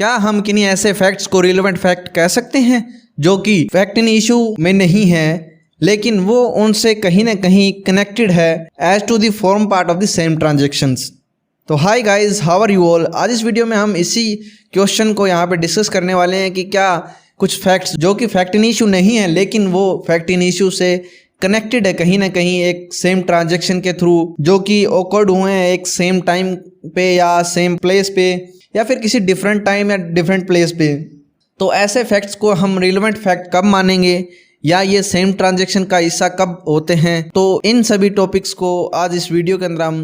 क्या हम किन्हीं ऐसे फैक्ट्स को रिलेवेंट फैक्ट कह सकते हैं जो कि फैक्ट इन इशू में नहीं है लेकिन वो उनसे कहीं ना कहीं कनेक्टेड है as to the form part of the same transactions. तो hi guys, how are you all. आज इस वीडियो में हम इसी क्वेश्चन को यहाँ पे डिस्कस करने वाले हैं कि क्या कुछ फैक्ट्स जो कि फैक्ट इन इशू नहीं है लेकिन वो फैक्ट इन इशू से कनेक्टेड है कहीं ना कहीं एक सेम ट्रांजेक्शन के थ्रू जो कि ऑकर्ड हुए हैं एक सेम टाइम पे या सेम प्लेस पे या फिर किसी डिफरेंट टाइम या डिफरेंट प्लेस पे। तो ऐसे फैक्ट्स को हम रिलेवेंट फैक्ट कब मानेंगे या ये सेम ट्रांजेक्शन का हिस्सा कब होते हैं, तो इन सभी टॉपिक्स को आज इस वीडियो के अंदर हम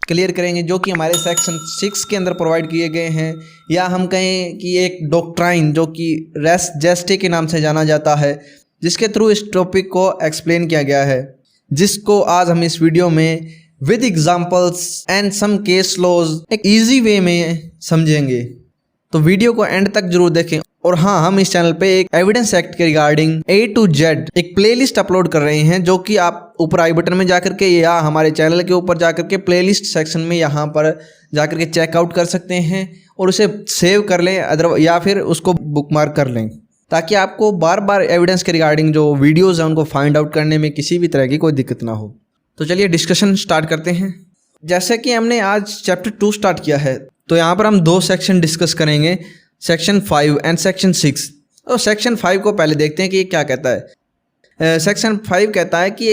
क्लियर करेंगे जो कि हमारे सेक्शन 6 के अंदर प्रोवाइड किए गए हैं, या हम कहें कि एक डॉक्ट्राइन जो कि रेस जेस्टे के नाम से जाना जाता है, जिसके थ्रू इस टॉपिक को एक्सप्लेन किया गया है, जिसको आज हम इस वीडियो में with examples and some case laws एक इजी वे में समझेंगे। तो वीडियो को एंड तक जरूर देखें। और हाँ, हम इस चैनल पे एक एविडेंस एक्ट के रिगार्डिंग A to Z एक प्लेलिस्ट अपलोड कर रहे हैं जो कि आप ऊपर आई बटन में जाकर के या हमारे चैनल के ऊपर जाकर के प्लेलिस्ट सेक्शन में यहाँ पर जाकर के चेकआउट कर सकते हैं और उसे सेव कर लें अदर या फिर उसको बुकमार्क कर लें, ताकि आपको बार बार एविडेंस के रिगार्डिंग जो वीडियोज़ हैं उनको फाइंड आउट करने में किसी भी तरह की कोई दिक्कत ना हो। तो चलिए डिस्कशन स्टार्ट करते हैं। जैसे कि हमने आज चैप्टर 2 स्टार्ट किया है, तो यहाँ पर हम 2 सेक्शन डिस्कस करेंगे, सेक्शन 5 एंड सेक्शन 6। तो सेक्शन 5 को पहले देखते हैं कि ये क्या कहता है। सेक्शन 5 कहता है कि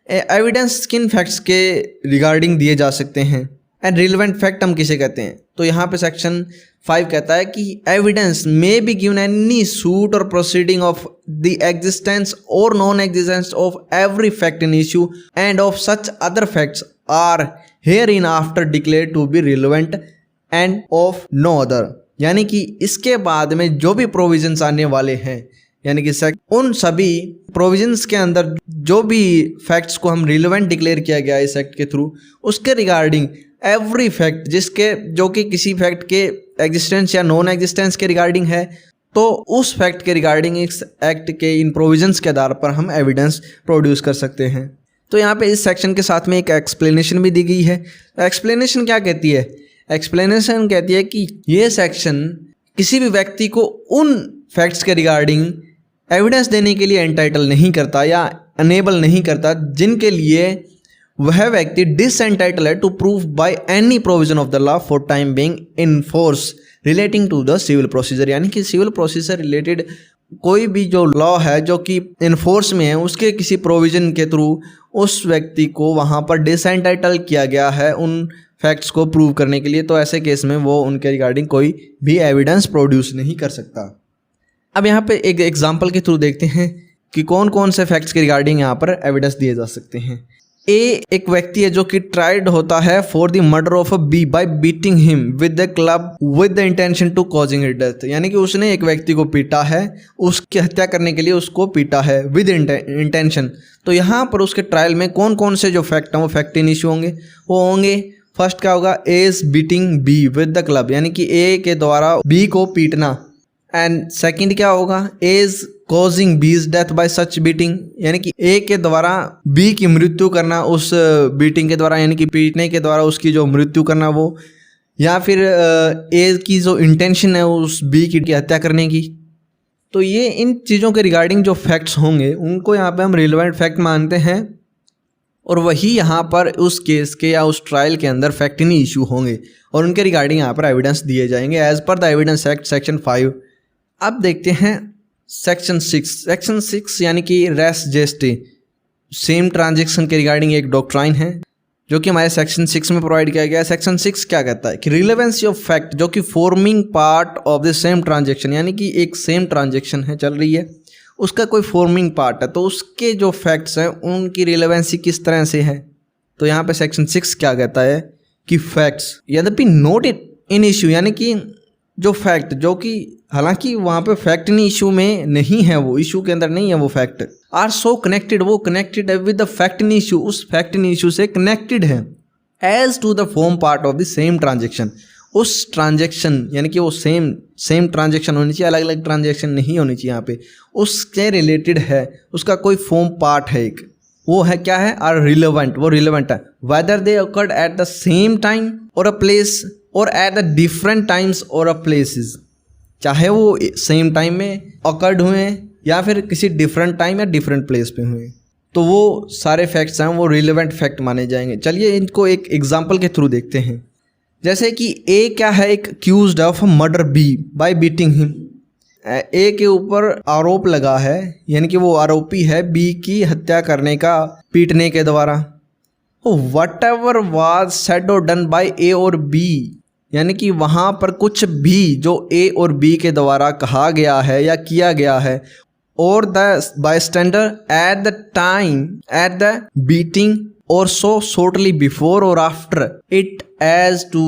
एविडेंस किन फैक्ट्स के रिगार्डिंग दिए जा सकते हैं एंड रिलेवेंट फैक्ट हम किसे कहते हैं। तो यहाँ पे सेक्शन 5 कहता है कि evidence may be given any suit or proceeding of the existence or non existence of every fact in issue and of such other facts are hereinafter declare to be relevant and of no other. यानी कि इसके बाद में जो भी provisions आने वाले हैं, यानी कि उन सभी प्रोविजंस के अंदर जो भी फैक्ट्स को हम रिलेवेंट डिक्लेयर किया गया इस एक्ट के थ्रू, उसके रिगार्डिंग एवरी फैक्ट जिसके जो कि किसी फैक्ट के एग्जिस्टेंस या नॉन एग्जिस्टेंस के रिगार्डिंग है, तो उस फैक्ट के रिगार्डिंग इस एक्ट के इन प्रोविजंस के आधार पर हम एविडेंस प्रोड्यूस कर सकते हैं। तो यहाँ पे इस सेक्शन के साथ में एक एक्सप्लेनेशन भी दी गई है। एक्सप्लेनेशन क्या कहती है? एक्सप्लेनेशन कहती है कि ये सेक्शन किसी भी व्यक्ति को उन फैक्ट्स के रिगार्डिंग एविडेंस देने के लिए एंटाइटल नहीं करता या अनेबल नहीं करता जिनके लिए वह व्यक्ति डिसएंटाइटल है to prove by any provision of the law for time being in force relating to the civil procedure. यानी कि सिविल प्रोसीजर रिलेटेड कोई भी जो लॉ है जो कि इनफोर्स में है, उसके किसी प्रोविजन के थ्रू उस व्यक्ति को वहाँ पर डिसएंटाइटल किया गया है उन फैक्ट्स को प्रूव करने के लिए। तो ऐसे केस में वो उनके रिगार्डिंग कोई भी एविडेंस प्रोड्यूस नहीं कर सकता। अब यहाँ पे एक एग्जांपल के थ्रू देखते हैं कि कौन कौन से फैक्ट्स के रिगार्डिंग यहाँ पर एविडेंस दिए जा सकते हैं। एक व्यक्ति है जो कि ट्राइड होता है for the murder of A B by beating him with the club with the intention to causing it death. यानी कि उसने एक व्यक्ति को पीटा है, उसकी हत्या करने के लिए उसको पीटा है विद इंटेंशन। तो यहाँ पर उसके ट्रायल में कौन कौन से जो फैक्ट हैं वो फैक्ट इन इशू होंगे। वो होंगे, फर्स्ट क्या होगा, A is beating B with the club, यानी कि ए के द्वारा बी को पीटना। एंड सेकंड क्या होगा, ए इज कॉजिंग बीज डेथ बाय सच बीटिंग, यानी कि ए के द्वारा बी की मृत्यु करना उस बीटिंग के द्वारा, यानी कि पीटने के द्वारा उसकी जो मृत्यु करना वो, या फिर ए की जो इंटेंशन है उस बी की हत्या करने की। तो ये इन चीज़ों के रिगार्डिंग जो फैक्ट्स होंगे उनको यहाँ पे हम रिलेवेंट फैक्ट मानते हैं, और वही यहाँ पर उस केस के या उस ट्रायल के अंदर फैक्ट इन इशू होंगे और उनके रिगार्डिंग यहाँ पर एविडेंस दिए जाएंगे as per the evidence act section 5। अब देखते हैं सेक्शन 6। सेक्शन 6 यानी कि रेस जेस्टे सेम ट्रांजेक्शन के रिगार्डिंग एक डॉक्ट्राइन है जो कि हमारे सेक्शन 6 में प्रोवाइड किया गया है। सेक्शन 6 क्या कहता है कि रिलेवेंसी ऑफ फैक्ट जो कि forming part of the same transaction, यानी कि एक सेम ट्रांजेक्शन है चल रही है, उसका कोई फॉर्मिंग पार्ट है, तो उसके जो फैक्ट्स हैं उनकी रिलेवेंसी किस तरह से है। तो यहाँ पे सेक्शन 6 क्या कहता है कि फैक्ट्स यद्यपि नोट इन इशू, यानी कि जो फैक्ट जो कि हालांकि वहाँ पे फैक्ट इन इशू में नहीं है, वो इशू के अंदर नहीं है वो फैक्ट, आर सो कनेक्टेड, वो कनेक्टेड है with the fact in issue, उस फैक्ट इन इशू से कनेक्टेड है as to the form part of the same transaction. उस ट्रांजेक्शन यानी कि वो सेम ट्रांजेक्शन होनी चाहिए, अलग अलग ट्रांजेक्शन नहीं होनी चाहिए। यहाँ पे उससे रिलेटेड है, उसका कोई फॉर्म पार्ट है एक, वो है क्या है, आर रिलेवेंट, वो रिलेवेंट है whether they occurred at the same time और अ प्लेस और एट द डिफरेंट टाइम्स और अ प्लेसेस। चाहे वो सेम टाइम में अकर्ड हुए या फिर किसी डिफरेंट टाइम या डिफरेंट प्लेस पे हुए, तो वो सारे फैक्ट्स हैं वो रिलेवेंट फैक्ट माने जाएंगे। चलिए इनको एक एग्जांपल के थ्रू देखते हैं। जैसे कि ए क्या है, एक accused of murder B by beating him. A के ऊपर आरोप लगा है, यानी कि वो आरोपी है बी की हत्या करने का पीटने के द्वारा। वट एवर वाज सेड और डन बाय ए और बी, यानी कि वहाँ पर कुछ भी जो ए और बी के द्वारा कहा गया है या किया गया है, और the bystander at the time at the beating और सो शॉर्टली बिफोर और after it as to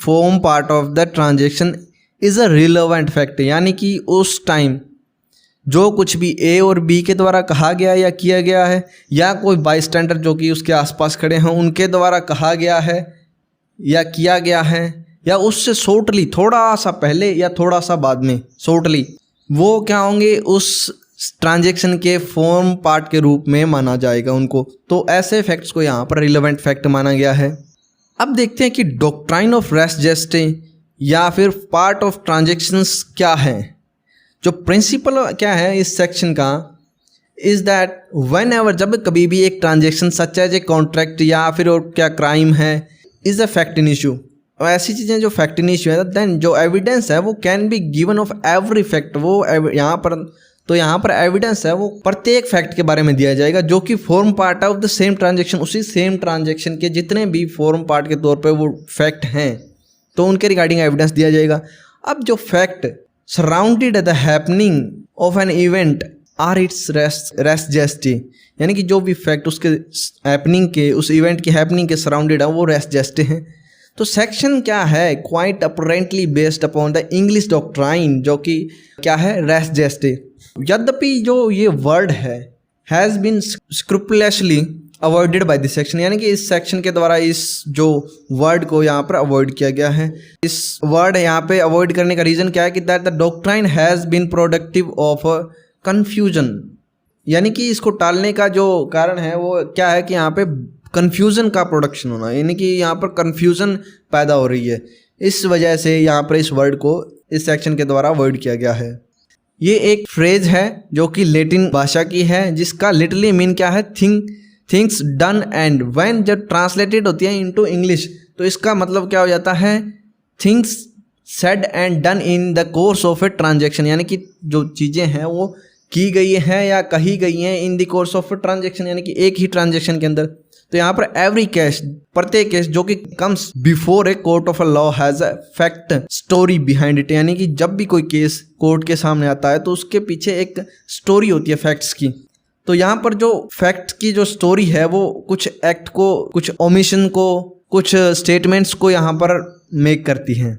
form part of the transaction is a relevant fact. यानी कि उस टाइम जो कुछ भी ए और बी के द्वारा कहा गया या किया गया है, या कोई बायस्टैंडर जो कि उसके आसपास खड़े हैं उनके द्वारा कहा गया है या किया गया है, या उससे शॉर्टली थोड़ा सा पहले या थोड़ा सा बाद में शॉर्टली, वो क्या होंगे उस ट्रांजैक्शन के फॉर्म पार्ट के रूप में माना जाएगा उनको। तो ऐसे फैक्ट्स को यहाँ पर रिलेवेंट फैक्ट माना गया है। अब देखते हैं कि डॉक्ट्राइन ऑफ रेस जेस्टे या फिर पार्ट ऑफ ट्रांजैक्शंस क्या है। जो प्रिंसिपल क्या है इस सेक्शन का इज़ दैट व्हेन एवर, जब कभी भी एक transaction such as a contract या फिर और क्या क्राइम है is a fact in issue, और ऐसी चीज़ें जो फैक्ट इन इशू है, देन जो एविडेंस है वो can be given of every fact. वो यहाँ पर एविडेंस है वो प्रत्येक फैक्ट के बारे में दिया जाएगा जो कि form part of the same transaction, उसी सेम ट्रांजैक्शन के जितने भी फॉर्म पार्ट के तौर पे वो फैक्ट हैं तो उनके रिगार्डिंग एविडेंस दिया जाएगा। अब जो fact surrounded the happening of an event are its res gestae, यानी कि जो भी फैक्ट उसके हैपनिंग के, उस इवेंट की हैपनिंग के सराउंडेड है वो रेस जेस्टे हैं। तो सेक्शन क्या है, quite apparently based upon the English doctrine, जो कि क्या है रेस जेस्टे। यद्यपि जो ये वर्ड है has been scrupulously avoided by this section, यानी कि इस सेक्शन के द्वारा इस जो वर्ड को यहाँ पर अवॉइड किया गया है। इस वर्ड यहाँ पे अवॉइड करने का रीज़न क्या है कि that the doctrine has been productive of confusion, यानी कि इसको टालने का जो कारण है वो क्या है कि यहाँ पे कन्फ्यूज़न का प्रोडक्शन होना, यानी कि यहाँ पर कन्फ्यूज़न पैदा हो रही है। इस वजह से यहाँ पर इस वर्ड को इस सेक्शन के द्वारा अवॉइड किया गया है। ये एक फ्रेज है जो कि लैटिन भाषा की है जिसका लिटरली मीन क्या है, थिंग्स डन एंड व्हेन जब ट्रांसलेटेड होती है इनटू इंग्लिश तो इसका मतलब क्या हो जाता है, things said and done in the course of a transaction, यानी कि जो चीज़ें हैं वो की गई हैं या कही गई हैं in the course of a transaction, यानी कि एक ही ट्रांजैक्शन के अंदर। तो यहाँ पर एवरी केस, प्रत्येक केस जो कि comes before a court of a law has a fact story behind it, यानी कि जब भी कोई केस कोर्ट के सामने आता है तो उसके पीछे एक स्टोरी होती है फैक्ट्स की। तो यहाँ पर जो फैक्ट की जो स्टोरी है वो कुछ एक्ट को, कुछ ओमिशन को, कुछ स्टेटमेंट्स को यहाँ पर मेक करती हैं।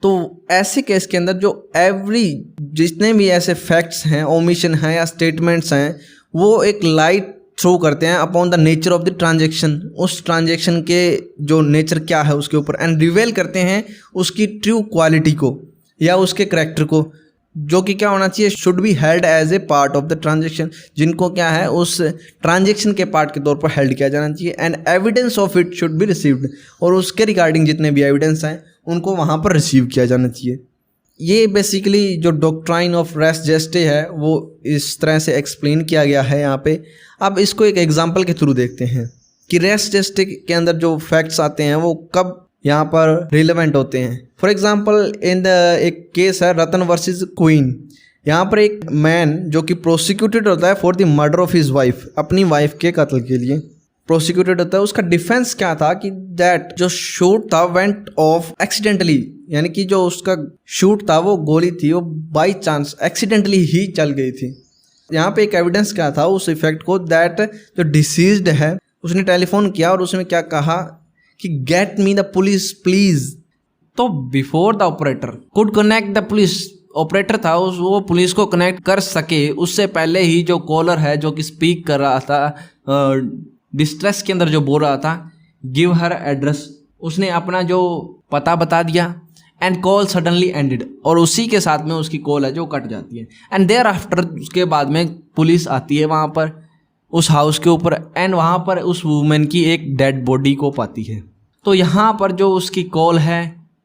तो ऐसे केस के अंदर जो जितने भी ऐसे फैक्ट्स हैं, ओमिशन हैं या स्टेटमेंट्स हैं, वो एक लाइट थ्रो करते हैं upon the nature of the transaction, उस ट्रांजैक्शन के जो नेचर क्या है उसके ऊपर, एंड रिवेल करते हैं उसकी ट्रू क्वालिटी को या उसके करेक्टर को, जो कि क्या होना चाहिए, should be held as a part of the transaction, जिनको क्या है उस ट्रांजैक्शन के पार्ट के तौर पर हेल्ड किया जाना चाहिए, and evidence of it should be received, और उसके रिगार्डिंग जितने भी एविडेंस हैं उनको वहाँ पर रिसीव किया जाना चाहिए। ये बेसिकली जो डॉक्ट्राइन ऑफ रेस जेस्टे है वो इस तरह से एक्सप्लेन किया गया है यहाँ पे। अब इसको एक एग्जांपल के थ्रू देखते हैं कि रेस जेस्टे के अंदर जो फैक्ट्स आते हैं वो कब यहाँ पर रिलेवेंट होते हैं। फॉर एग्जांपल एक केस है रतन वर्सेस क्वीन। यहाँ पर एक मैन जो कि प्रोसिक्यूटेड होता है for the murder of his wife, अपनी वाइफ के कत्ल के लिए प्रोसिक्यूटेड होता है। उसका डिफेंस क्या था कि दैट जो शूट था वेंट ऑफ एक्सीडेंटली, यानी कि जो उसका शूट था वो गोली थी वो बाई चांस एक्सीडेंटली ही चल गई थी। यहाँ पे एक एविडेंस क्या था उस इफेक्ट को, दैट जो डिसीज्ड है उसने टेलीफोन किया और उसमें क्या कहा कि get me the police please. तो before the operator could connect the police, operator था वो पुलिस को कनेक्ट कर सके उससे पहले ही जो कॉलर है जो कि स्पीक कर रहा था, डिस्ट्रेस के अंदर जो बोल रहा था, गिव हर एड्रेस, उसने अपना जो पता बता दिया, एंड कॉल सडनली एंडेड, और उसी के साथ में उसकी कॉल है जो कट जाती है, एंड देयर आफ्टर उसके बाद में पुलिस आती है वहाँ पर उस हाउस के ऊपर, एंड वहाँ पर उस वुमेन की एक डेड बॉडी को पाती है। तो यहाँ पर जो उसकी कॉल है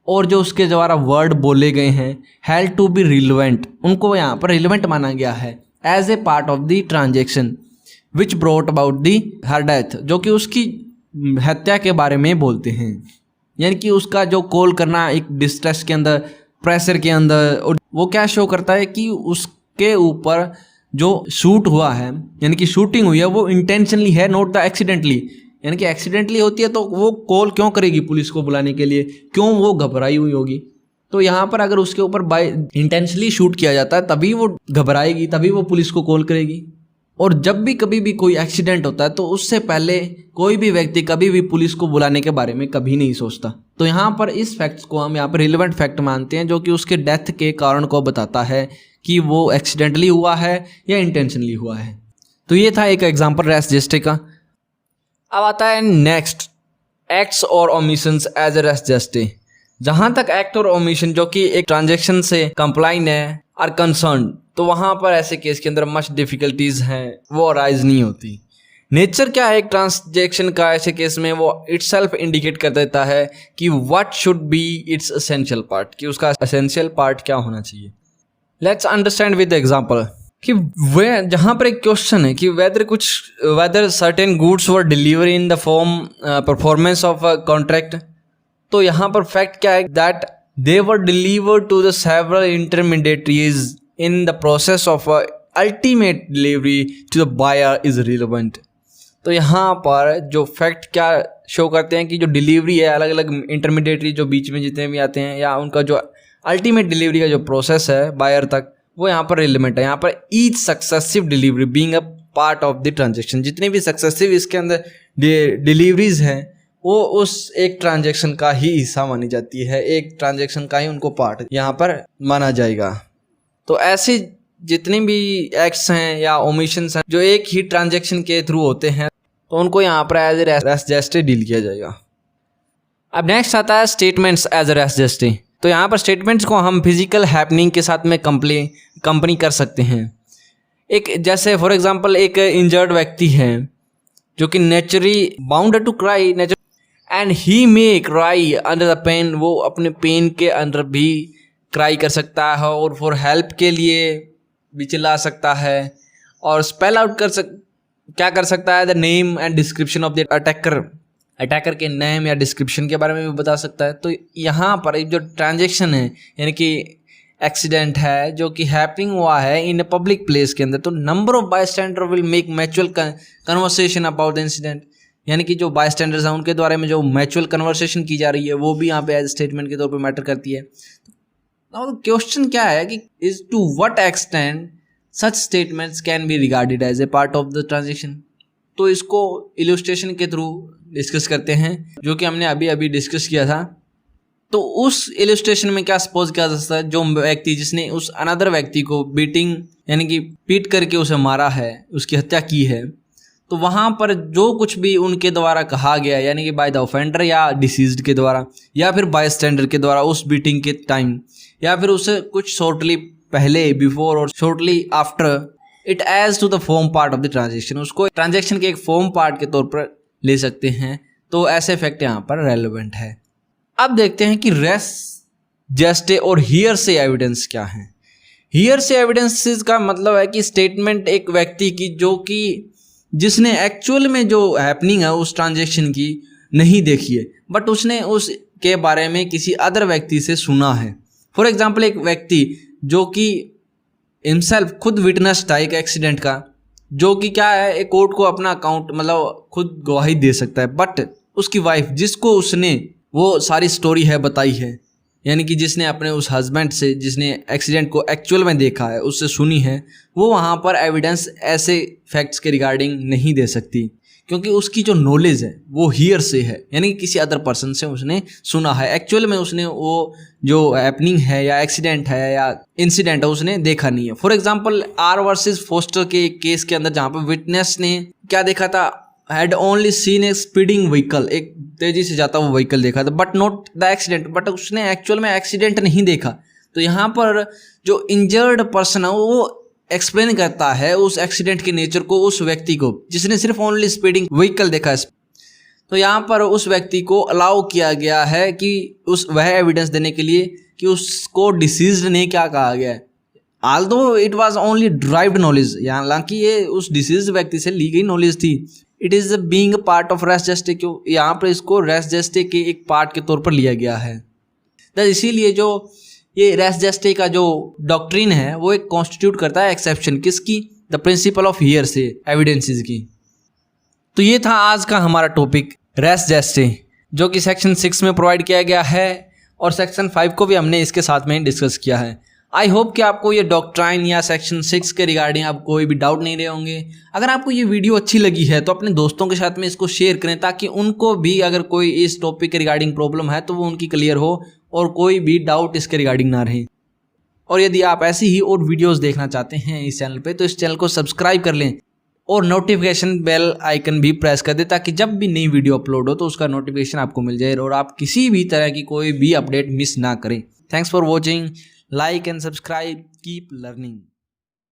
और जो उसके द्वारा वर्ड बोले गए हैं हेल्ड टू बी रिलेवेंट, उनको यहाँ पर रिलेवेंट माना गया है as a part of the transaction which brought about the her death, जो कि उसकी हत्या के बारे में बोलते हैं। यानी कि उसका जो कॉल करना एक डिस्ट्रेस के अंदर, प्रेशर के अंदर, और वो क्या शो करता है कि उसके ऊपर जो शूट हुआ है यानी कि शूटिंग हुई है वो इंटेंशनली है, नॉट द एक्सीडेंटली। यानी कि एक्सीडेंटली होती है तो वो कॉल क्यों करेगी पुलिस को बुलाने के लिए, क्यों वो घबराई हुई होगी। तो यहाँ पर अगर उसके ऊपर बाय इंटेंशनली शूट किया जाता है तभी वो घबराएगी, तभी वो पुलिस को कॉल करेगी। और जब भी कभी भी कोई एक्सीडेंट होता है तो उससे पहले कोई भी व्यक्ति कभी भी पुलिस को बुलाने के बारे में कभी नहीं सोचता। तो यहाँ पर इस फैक्ट्स को हम यहाँ पर रिलेवेंट फैक्ट मानते हैं, जो कि उसके डेथ के कारण को बताता है कि वो एक्सीडेंटली हुआ है या इंटेंशनली हुआ है। तो ये था एक एग्जाम्पल रेस जेस्टे का। अब आता है नेक्स्ट, एक्ट्स और ओमिशंस एज ए रेस जेस्टे। जहाँ तक एक्ट और ओमिशन जो कि एक ट्रांजेक्शन से कंप्लाइन है आर कंसर्न, तो वहाँ पर ऐसे केस के अंदर मच डिफिकल्टीज हैं, वो अराइज नहीं होती। नेचर क्या है एक ट्रांजेक्शन का, ऐसे केस में वो इटसेल्फ इंडिकेट कर देता है कि what should be it's essential part, कि उसका एसेंशियल पार्ट क्या होना चाहिए। लेट्स अंडरस्टैंड विद एग्जांपल कि वे जहाँ पर एक क्वेश्चन है कि whether certain goods were deliver in the form performance of a contract, तो यहाँ पर फैक्ट क्या है that they were delivered to the several intermediaries in the process of ultimate delivery to the buyer is relevant। तो यहाँ पर जो fact क्या शो करते हैं कि जो डिलीवरी है, अलग अलग इंटरमीडिएटरी जो बीच में जितने भी आते हैं, या उनका जो अल्टीमेट डिलीवरी का जो प्रोसेस है बायर तक, वो यहाँ पर रिलेवेंट है। यहाँ पर each successive delivery being a part of the transaction, जितने भी सक्सेसिव इसके अंदर डिलीवरीज हैं वो उस एक ट्रांजेक्शन का ही हिस्सा मानी जाती है, एक ट्रांजेक्शन का ही उनको पार्ट यहाँ पर माना जाएगा। तो ऐसे जितने भी एक्ट्स हैं या ओमिशंस हैं जो एक ही ट्रांजैक्शन के थ्रू होते हैं, तो उनको यहाँ पर as a res gestae deal किया जाएगा। अब नेक्स्ट आता है statements as a res gestae. तो यहाँ पर स्टेटमेंट्स को हम फिजिकल हैपनिंग के साथ में कंपनी कर सकते हैं। एक जैसे फॉर एग्जांपल एक इंजर्ड व्यक्ति है जो कि naturally bound to cry and he may cry under the pain, वो अपने पेन के अंदर भी क्राई कर सकता है और फॉर हेल्प के लिए भी चिल्ला सकता है, और स्पेल आउट क्या कर सकता है the name and description of the attacker के नेम या डिस्क्रिप्शन के बारे में भी बता सकता है। तो यहाँ पर जो ट्रांजेक्शन है यानी कि एक्सीडेंट है जो कि हैपनिंग हुआ है इन अ पब्लिक प्लेस के अंदर, तो number of bystander will make mutual conversation about the incident, यानी कि जो बायस्टैंडर्स हैं उनके द्वारा में जो मैचुअल कन्वर्सेशन की जा रही है वो भी यहाँ पे एज स्टेटमेंट के तौर पे मैटर करती है। क्वेश्चन क्या है कि is to what extent such statements can be regarded as a part of the transaction. तो इसको इलस्ट्रेशन के थ्रू डिस्कस करते हैं, जो कि हमने अभी अभी डिस्कस किया था। तो उस इलस्ट्रेशन में क्या सपोज किया जा सकता है, जो व्यक्ति जिसने उस अनदर व्यक्ति को बीटिंग यानी कि पीट करके उसे मारा है, उसकी हत्या की है, तो वहाँ पर जो कुछ भी उनके द्वारा कहा गया यानी कि बाय द ऑफेंडर या डिसीज्ड के द्वारा या फिर बाय स्टैंडर के द्वारा उस बीटिंग के टाइम या फिर उसे कुछ शॉर्टली पहले, बिफोर और shortly after, it as to the form part of the transaction, उसको ट्रांजेक्शन के एक फॉर्म पार्ट के तौर पर ले सकते हैं। तो ऐसे फैक्ट यहाँ पर रेलेवेंट है। अब देखते हैं कि रेस जेस्टे और हियर से एविडेंस क्या है। हियर से एविडेंसेस का मतलब है कि स्टेटमेंट एक व्यक्ति की जो कि जिसने एक्चुअल में जो हैपनिंग है उस ट्रांजेक्शन की नहीं देखी है, बट उसने उसके बारे में किसी अदर व्यक्ति से सुना है। फॉर एग्जाम्पल एक व्यक्ति जो कि हिमसेल्फ खुद विटनेस था एक एक्सीडेंट का, जो कि क्या है एक कोर्ट को अपना अकाउंट मतलब खुद गवाही दे सकता है, बट उसकी वाइफ जिसको उसने वो सारी स्टोरी है बताई है, यानी कि जिसने अपने उस हस्बैंड से जिसने एक्सीडेंट को एक्चुअल में देखा है उससे सुनी है, वो वहाँ पर एविडेंस ऐसे फैक्ट्स के रिगार्डिंग नहीं दे सकती, क्योंकि उसकी जो नॉलेज है वो हियर से है, यानी कि किसी अदर पर्सन से उसने सुना है। एक्चुअल में उसने वो जो हैपनिंग है या एक्सीडेंट है या इंसिडेंट है उसने देखा नहीं है। For example R versus Foster के केस के अंदर जहाँ पर विटनेस ने क्या देखा था, had only seen a speeding vehicle, एक तेजी से जाता हुआ व्हीकल देखा था, but not the accident, but उसने एक्चुअल में एक्सीडेंट नहीं देखा। तो यहाँ पर जो इंजर्ड पर्सन है वो एक्सप्लेन करता है उस एक्सीडेंट के नेचर को उस व्यक्ति को जिसने सिर्फ ओनली स्पीडिंग व्हीकल देखा है। तो यहाँ पर उस व्यक्ति को अलाउ किया गया है कि वह एविडेंस देने के लिए कि उसको डिसीज्ड नहीं क्या कहा गया है, although it was only derived knowledge, हालांकि ये उस डिसीज व्यक्ति से ली गई नॉलेज थी। It is being a part of res gestae, क्यों यहाँ पर इसको रेस जेस्टे के एक पार्ट के तौर पर लिया गया है। इसीलिए जो ये रेस जेस्टे का जो डॉक्ट्रिन है वो एक कॉन्स्टिट्यूट करता है एक्सेप्शन किसकी, the principle of hearsay evidences की। तो ये था आज का हमारा टॉपिक रेस जेस्टे, जो कि सेक्शन 6 में प्रोवाइड किया गया है और सेक्शन 5 को भी हमने इसके साथ में डिस्कस किया है। आई होप कि आपको ये डॉक्ट्राइन या सेक्शन 6 के रिगार्डिंग आप कोई भी डाउट नहीं रहे होंगे। अगर आपको ये वीडियो अच्छी लगी है तो अपने दोस्तों के साथ में इसको शेयर करें, ताकि उनको भी अगर कोई इस टॉपिक के रिगार्डिंग प्रॉब्लम है तो वो उनकी क्लियर हो और कोई भी डाउट इसके रिगार्डिंग ना रहे। और यदि आप ऐसी ही और वीडियोज़ देखना चाहते हैं इस चैनल पर, तो इस चैनल को सब्सक्राइब कर लें और नोटिफिकेशन बेल आइकन भी प्रेस कर दें, ताकि जब भी नई वीडियो अपलोड हो तो उसका नोटिफिकेशन आपको मिल जाए और आप किसी भी तरह की कोई भी अपडेट मिस ना करें। Thanks for watching, like and subscribe, keep learning।